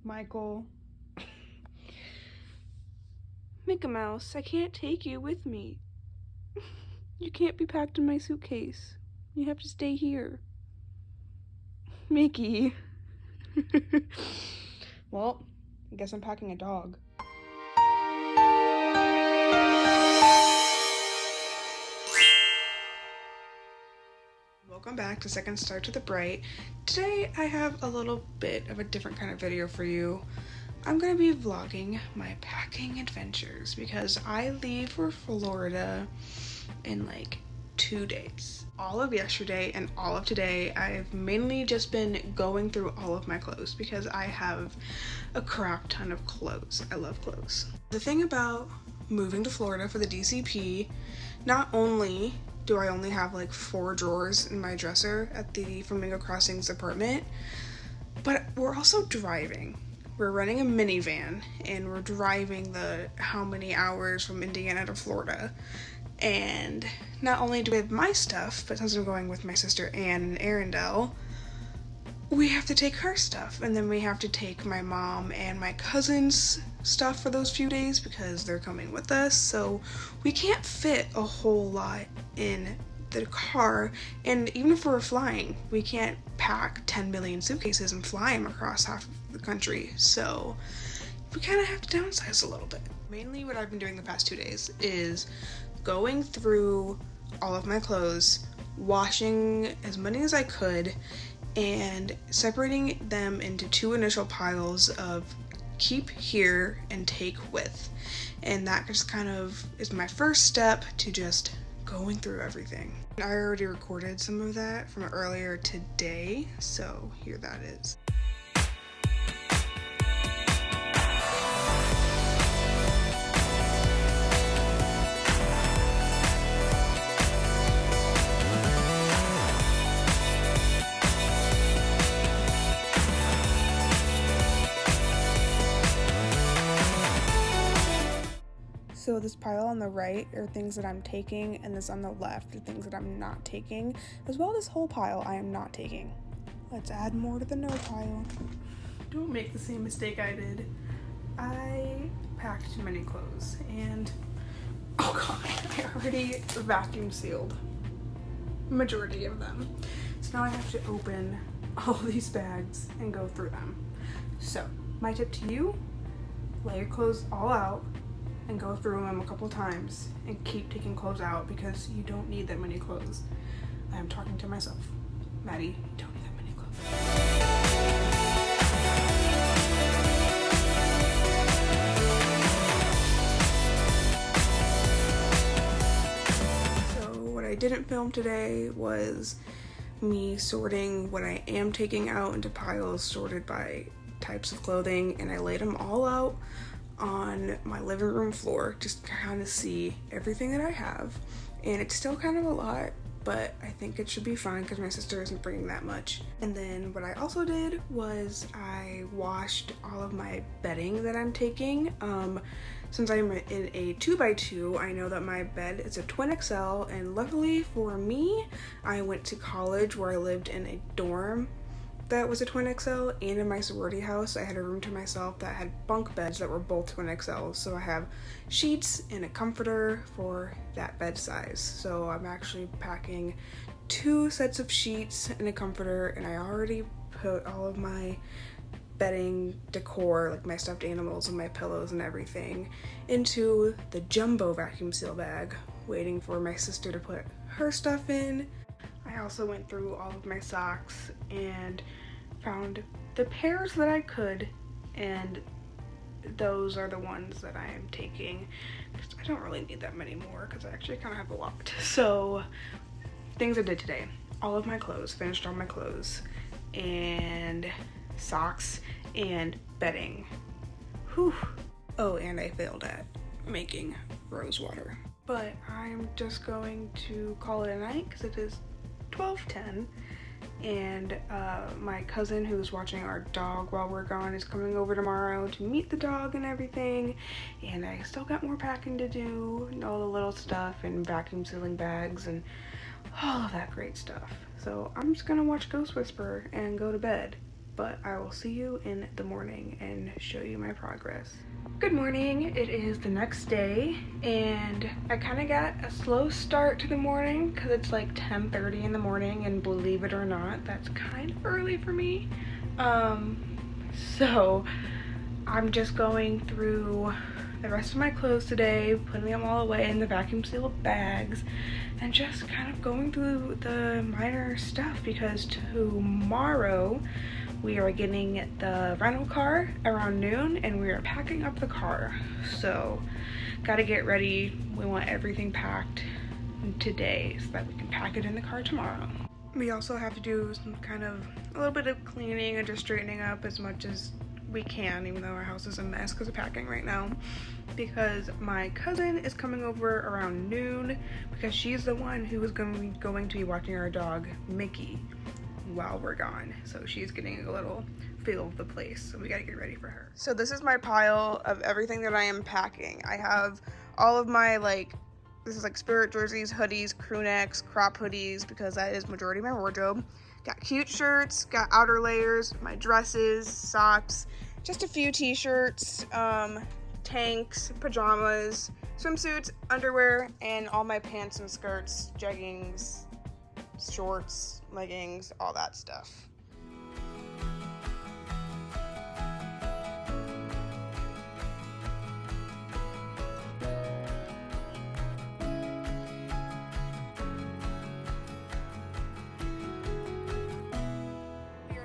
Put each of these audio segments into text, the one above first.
Michael. Mickey Mouse, I can't take you with me. You can't be packed in my suitcase. You have to stay here. Mickey. Well, I guess I'm packing a dog. Welcome back to Second Star to the Bright. Today I have a little bit of a different kind of video for you. I'm going to be vlogging my packing adventures because I leave for Florida in like 2 days. All of yesterday and all of today I've mainly just been going through all of my clothes because I have a crap ton of clothes. I love clothes. The thing about moving to Florida for the DCP, not only do I only have like 4 drawers in my dresser at the Flamingo Crossings apartment, but we're also driving. We're renting a minivan and we're driving the how many hours from Indiana to Florida. And not only do we have my stuff, but since I'm going with my sister Anne and Arundel, we have to take her stuff. And then we have to take my mom and my cousin's stuff for those few days because they're coming with us. So we can't fit a whole lot in the car. And even if we're flying, we can't pack 10 million suitcases and fly them across half of the country. So we kind of have to downsize a little bit. Mainly what I've been doing the past 2 days is going through all of my clothes, washing as many as I could, and separating them into 2 initial piles of keep here and take with. And that just kind of is my first step to just going through everything. I already recorded some of that from earlier today, so here that is. So this pile on the right are things that I'm taking, and this on the left are things that I'm not taking, as well as this whole pile I am not taking. Let's add more to the no pile. Don't make the same mistake I did. I packed too many clothes, and oh god, I already vacuum sealed majority of them. So now I have to open all these bags and go through them. So my tip to you, lay your clothes all out and go through them a couple times and keep taking clothes out because you don't need that many clothes. I am talking to myself. Maddie, you don't need that many clothes. So what I didn't film today was me sorting what I am taking out into piles sorted by types of clothing, and I laid them all out on my living room floor just to kind of see everything that I have. And it's still kind of a lot, but I think it should be fine because my sister isn't bringing that much. And then what I also did was I washed all of my bedding that I'm taking. Since I'm in a 2x2, I know that my bed is a twin XL, and luckily for me, I went to college where I lived in a dorm that was a twin XL, and in my sorority house I had a room to myself that had bunk beds that were both twin XLs, so I have sheets and a comforter for that bed size. So I'm actually packing 2 sets of sheets and a comforter, and I already put all of my bedding decor, like my stuffed animals and my pillows and everything, into the jumbo vacuum seal bag, waiting for my sister to put her stuff in. I also went through all of my socks and found the pairs that I could, and those are the ones that I am taking because I don't really need that many more because I actually kind of have a lot. So things I did today: all of my clothes, finished all my clothes, and socks and bedding. Whew. Oh, and I failed at making rose water. But I'm just going to call it a night because it is 12:10, and my cousin who's watching our dog while we're gone is coming over tomorrow to meet the dog and everything, and I still got more packing to do and all the little stuff and vacuum sealing bags and all of that great stuff. So I'm just gonna watch Ghost Whisperer and go to bed. but I will see you in the morning and show you my progress. Good morning. It is the next day and I kind of got a slow start to the morning because it's like 10:30 in the morning, and believe it or not, that's kind of early for me. So I'm just going through the rest of my clothes today, putting them all away in the vacuum sealed bags, and just kind of going through the minor stuff because tomorrow we are getting the rental car around noon and we are packing up the car. So gotta get ready. We want everything packed today so that we can pack it in the car tomorrow. We also have to do a little bit of cleaning and just straightening up as much as we can, even though our house is a mess because of packing right now, because my cousin is coming over around noon because she's the one who is going to be watching our dog Mickey while we're gone. So she's getting a little feel of the place, so we gotta get ready for her. So this is my pile of everything that I am packing. I have all of my this is spirit jerseys, hoodies, crew necks, crop hoodies, because that is majority of my wardrobe. Got cute shirts, got outer layers, my dresses, socks, just a few t-shirts, tanks, pajamas, swimsuits, underwear, and all my pants and skirts, jeggings, shorts, leggings, all that stuff.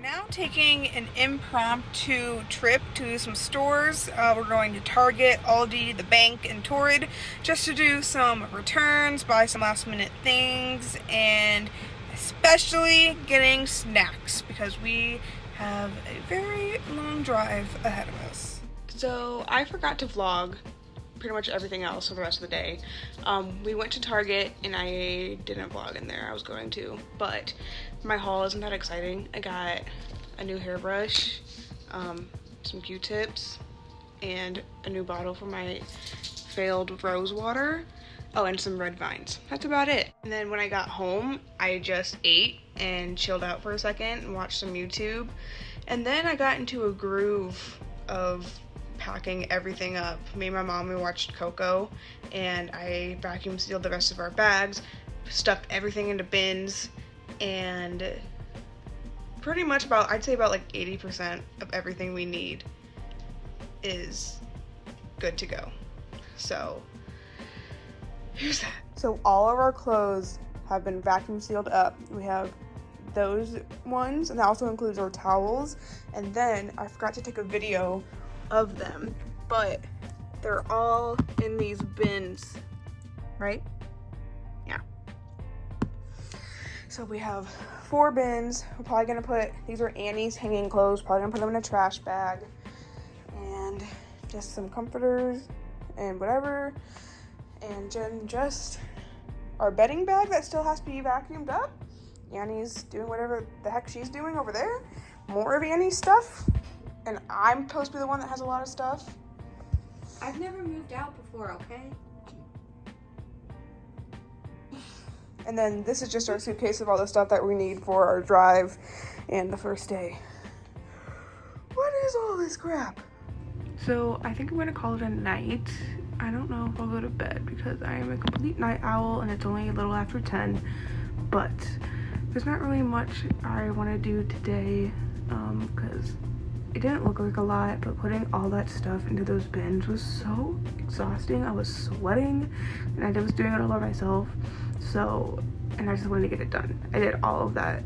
Now taking an impromptu trip to some stores. We're going to Target, Aldi, the bank, and Torrid just to do some returns, buy some last minute things, and especially getting snacks because we have a very long drive ahead of us. So I forgot to vlog pretty much everything else for the rest of the day. We went to Target and I didn't vlog in there. I was going to, but my haul isn't that exciting. I got a new hairbrush, some Q-tips, and a new bottle for my failed rose water. Oh, and some red vines. That's about it. And then when I got home, I just ate and chilled out for a second and watched some YouTube. And then I got into a groove of packing everything up. Me and my mom, we watched Coco, and I vacuum sealed the rest of our bags, stuffed everything into bins, and pretty much I'd say about 80% of everything we need is good to go. So here's that. So all of our clothes have been vacuum sealed up. We have those ones, and that also includes our towels. And then I forgot to take a video of them, but they're all in these bins, right? Yeah. So we have 4 bins. We're probably gonna put, these are Annie's hanging clothes, probably gonna put them in a trash bag, and just some comforters and whatever, and then just our bedding bag that still has to be vacuumed up. Annie's doing whatever the heck she's doing over there. More of Annie's stuff, and I'm supposed to be the one that has a lot of stuff. I've never moved out before, okay? And then this is just our suitcase of all the stuff that we need for our drive and the first day. What is all this crap? So I think I'm gonna call it a night. I don't know if I'll go to bed because I am a complete night owl and it's only a little after 10, but there's not really much I want to do today because it didn't look like a lot, but putting all that stuff into those bins was so exhausting. I was sweating and I was doing it all by myself. So, and I just wanted to get it done. I did all of that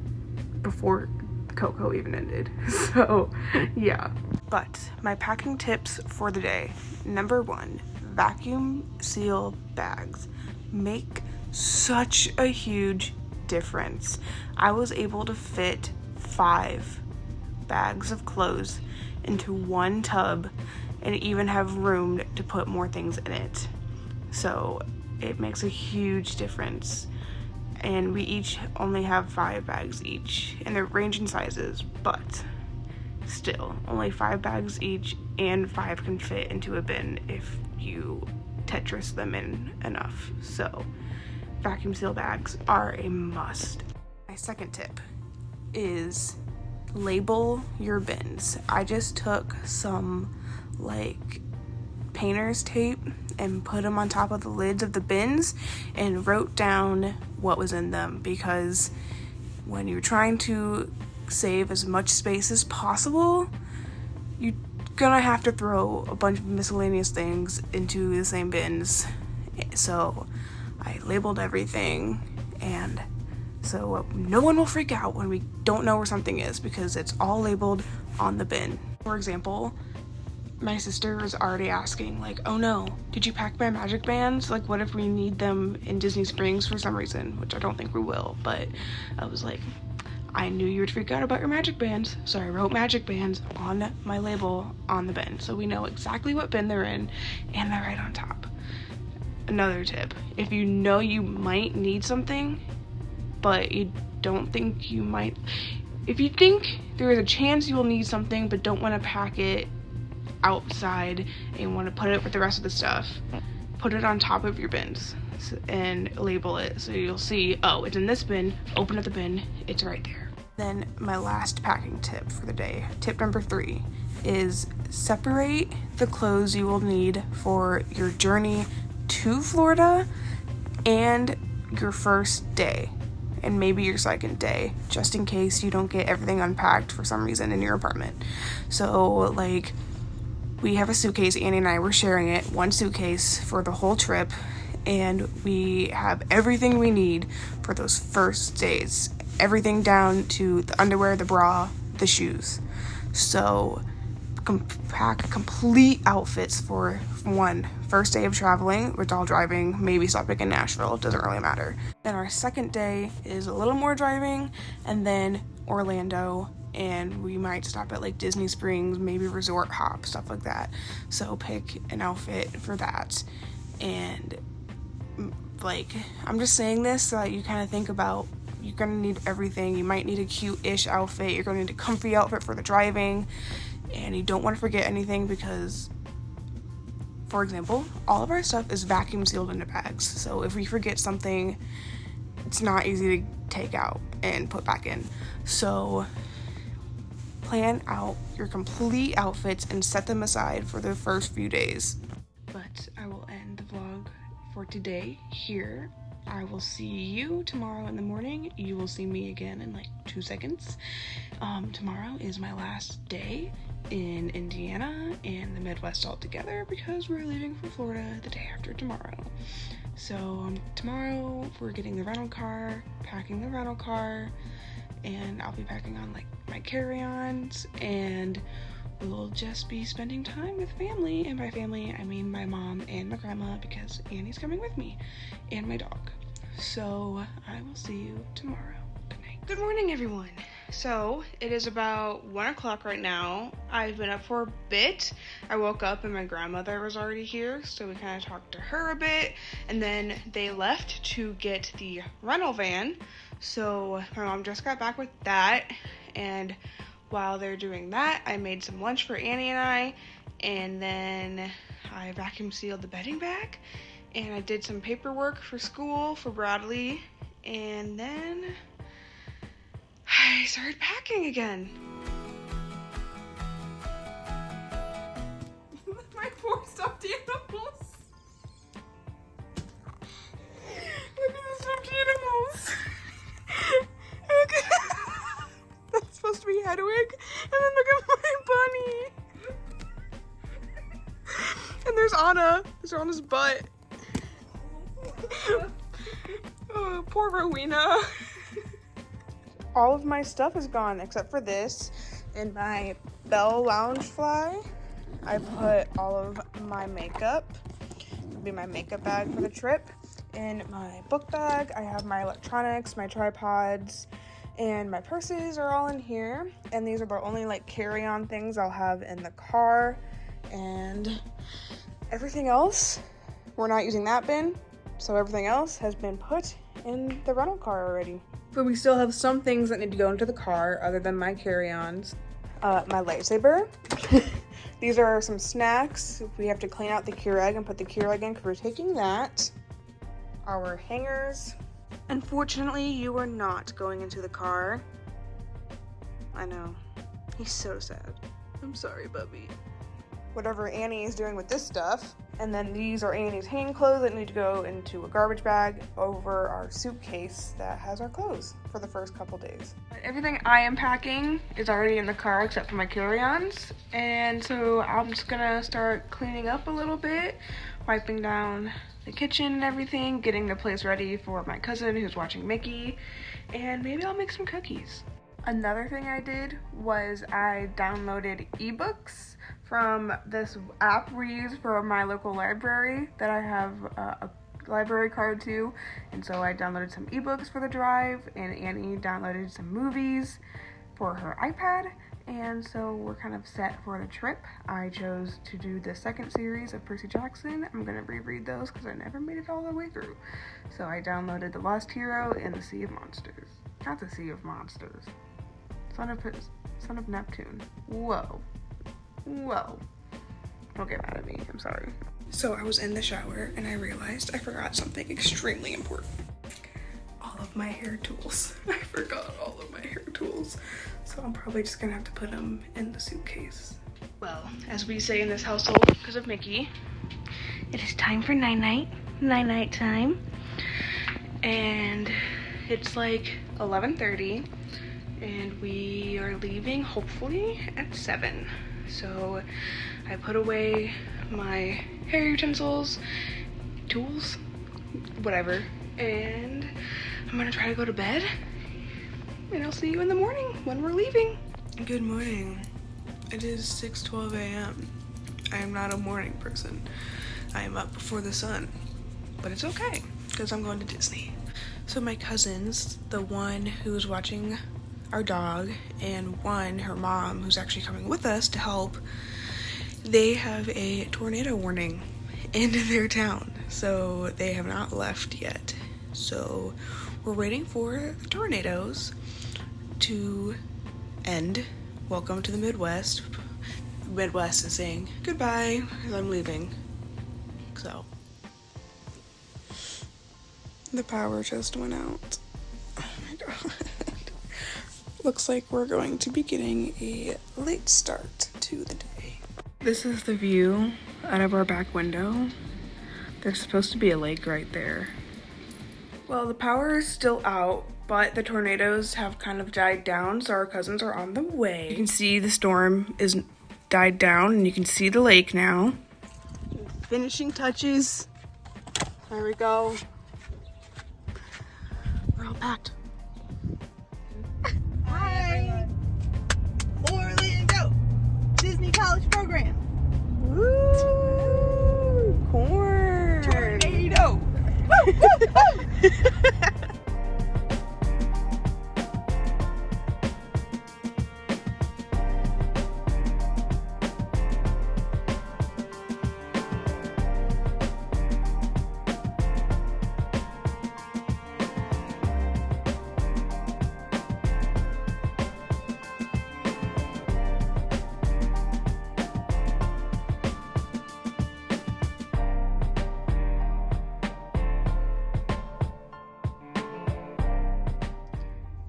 before Coco even ended. So, yeah. But my packing tips for the day. Number 1, vacuum seal bags make such a huge difference. I was able to fit 5 bags of clothes into one tub and even have room to put more things in it. So it makes a huge difference. And we each only have 5 bags each, and they're ranging sizes, but still only 5 bags each, and 5 can fit into a bin if you Tetris them in enough. So vacuum seal bags are a must. My second tip is label your bins. I just took some like painter's tape and put them on top of the lids of the bins and wrote down what was in them, because when you're trying to save as much space as possible, you're gonna have to throw a bunch of miscellaneous things into the same bins. So I labeled everything, and so no one will freak out when we don't know where something is, because it's all labeled on the bin. For example, my sister was already asking, like, oh no, did you pack my magic bands? Like, what if we need them in Disney Springs for some reason? Which I don't think we will, but I was like, I knew you would freak out about your magic bands, so I wrote magic bands on my label on the bin, so we know exactly what bin they're in, and they're right on top. Another tip, if you know you might need something, but you don't think you might, if you think there is a chance you will need something but don't want to pack it outside and want to put it with the rest of the stuff, put it on top of your bins and label it, so you'll see, oh, it's in this bin, open up the bin, it's right there. Then my last packing tip for the day, tip number 3, is separate the clothes you will need for your journey to Florida and your first day, and maybe your second day, just in case you don't get everything unpacked for some reason in your apartment. So like, we have a suitcase, Annie and I were sharing it, one suitcase for the whole trip, and we have everything we need for those first days. Everything down to the underwear, the bra, the shoes. So pack complete outfits for one first day of traveling, which all driving, maybe stopping in Nashville, doesn't really matter. Then our second day is a little more driving, and then Orlando, and we might stop at like Disney Springs, maybe resort hop, stuff like that. So pick an outfit for that. And like, I'm just saying this so that you kind of think about, you're gonna need everything. You might need a cute-ish outfit, you're gonna need a comfy outfit for the driving, and you don't want to forget anything, because for example, all of our stuff is vacuum sealed into bags, so if we forget something, it's not easy to take out and put back in. So plan out your complete outfits and set them aside for the first few days. But I will end the vlog for today here. I will see you tomorrow in the morning. You will see me again in like 2 seconds. Tomorrow is my last day in Indiana and the Midwest altogether, because we're leaving for Florida the day after tomorrow. So tomorrow we're getting the rental car, packing the rental car, and I'll be packing on like my carry-ons, and we'll just be spending time with family. And by family, I mean my mom and my grandma, because Annie's coming with me, and my dog. So I will see you tomorrow. Good night. Good morning, everyone. So it is about 1 o'clock right now. I've been up for a bit. I woke up and my grandmother was already here, so we kind of talked to her a bit, and then they left to get the rental van. So my mom just got back with that, and while they're doing that, I made some lunch for Annie and I, and then I vacuum sealed the bedding back, and I did some paperwork for school for Bradley, and then I started packing again. My poor stuffed animals. Look at the stuffed animals. Look at that's supposed to be Hedwig, and then look at my bunny. And there's Anna. There's Anna's butt. Oh, poor Rowena. All of my stuff is gone except for this. In my Bell Loungefly, I put all of my makeup. It'll be my makeup bag for the trip. In my book bag, I have my electronics, my tripods, and my purses are all in here. And these are the only like carry-on things I'll have in the car. And everything else, we're not using that bin, so everything else has been put in the rental car already. But we still have some things that need to go into the car other than my carry-ons. My lightsaber. These are some snacks. We have to clean out the Keurig and put the Keurig in because we're taking that. Our hangers. Unfortunately, you are not going into the car. I know. He's so sad. I'm sorry, Bubby. Whatever Annie is doing with this stuff. And then these are Annie's hand clothes that need to go into a garbage bag over our suitcase that has our clothes for the first couple days. Everything I am packing is already in the car except for my carry-ons. And so I'm just gonna start cleaning up a little bit, wiping down the kitchen and everything, getting the place ready for my cousin who's watching Mickey, and maybe I'll make some cookies. Another thing I did was I downloaded ebooks from this app we use for my local library that I have a library card to, and so I downloaded some ebooks for the drive, and Annie downloaded some movies for her iPad, and so we're kind of set for the trip. I chose to do the second series of Percy Jackson. I'm gonna reread those because I never made it all the way through. So I downloaded The Lost Hero and The Sea of Monsters. Not The Sea of Monsters. Son of Neptune. Whoa. Don't get mad at me, I'm sorry. So I was in the shower and I realized I forgot something extremely important. All of my hair tools. I forgot all of my hair tools. So I'm probably just gonna have to put them in the suitcase. Well, as we say in this household, because of Mickey, it is time for night-night. Night-night time. And it's like 11:30. And we are leaving hopefully at 7. So I put away my hair utensils, tools, whatever, and I'm gonna try to go to bed, and I'll see you in the morning when we're leaving. Good morning. It is 6:12 a.m. I am not a morning person. I am up before the sun, but it's okay because I'm going to Disney. So my cousins, the one who's watching our dog, and one, her mom, who's actually coming with us to help, they have a tornado warning in their town, so they have not left yet. So we're waiting for the tornadoes to end. Welcome to the Midwest. The Midwest is saying goodbye as I'm leaving. So the power just went out. Oh my god. Looks like we're going to be getting a late start to the day. This is the view out of our back window. There's supposed to be a lake right there. Well, the power is still out, but the tornadoes have kind of died down, so our cousins are on the way. You can see the storm is died down, and you can see the lake now. Finishing touches. There we go. We're all packed. Orlando Disney College Program. Woo! Corn! Tornado! Woo, woo, woo.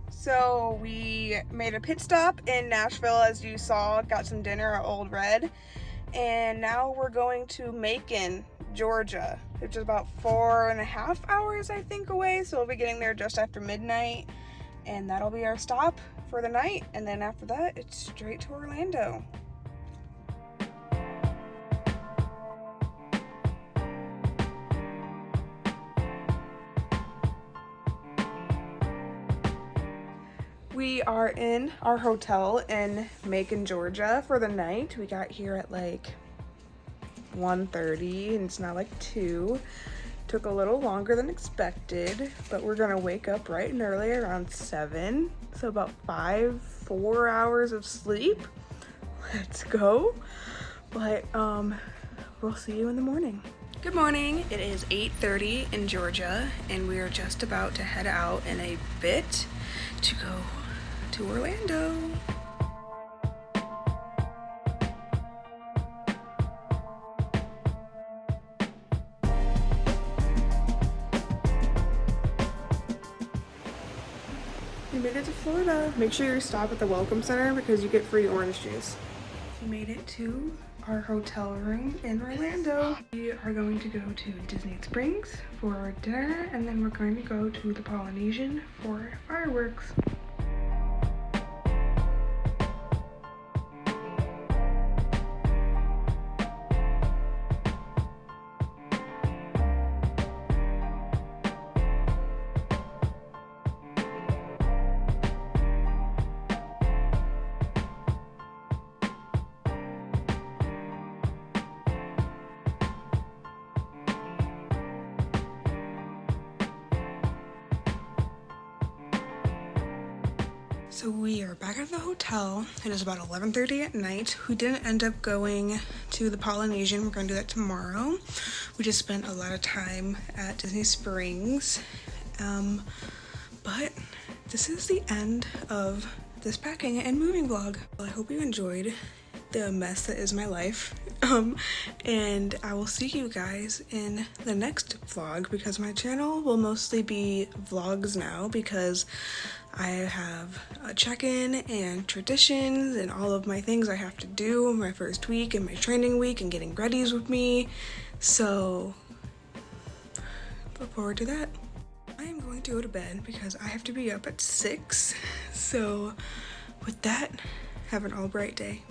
So we made a pit stop in Nashville, as you saw, got some dinner at Old Red, and now we're going to Macon, Georgia, which is about 4.5 hours, I think, away. So we'll be getting there just after midnight, and that'll be our stop for the night. And then after that, it's straight to Orlando. We are in our hotel in Macon, Georgia for the night. We got here at like 1:30 and it's now like 2. Took a little longer than expected, but we're gonna wake up bright and early around 7. So about 4 hours of sleep. Let's go. But we'll see you in the morning. Good morning. It is 8:30 in Georgia, and we are just about to head out in a bit to go to Orlando. made it to Florida. Make sure you stop at the Welcome Center because you get free orange juice. We made it to our hotel room in Orlando. We are going to go to Disney Springs for dinner, and then we're going to go to the Polynesian for fireworks. So we are back at the hotel. It is about 11:30 at night. We didn't end up going to the Polynesian. We're going to do that tomorrow. We just spent a lot of time at Disney Springs. But this is the end of this packing and moving vlog. Well, I hope you enjoyed the mess that is my life. And I will see you guys in the next vlog because my channel will mostly be vlogs now because I have a check-in and traditions and all of my things I have to do my first week and my training week and getting readies with me. So look forward to that. I am going to go to bed because I have to be up at 6. So with that, have an all bright day.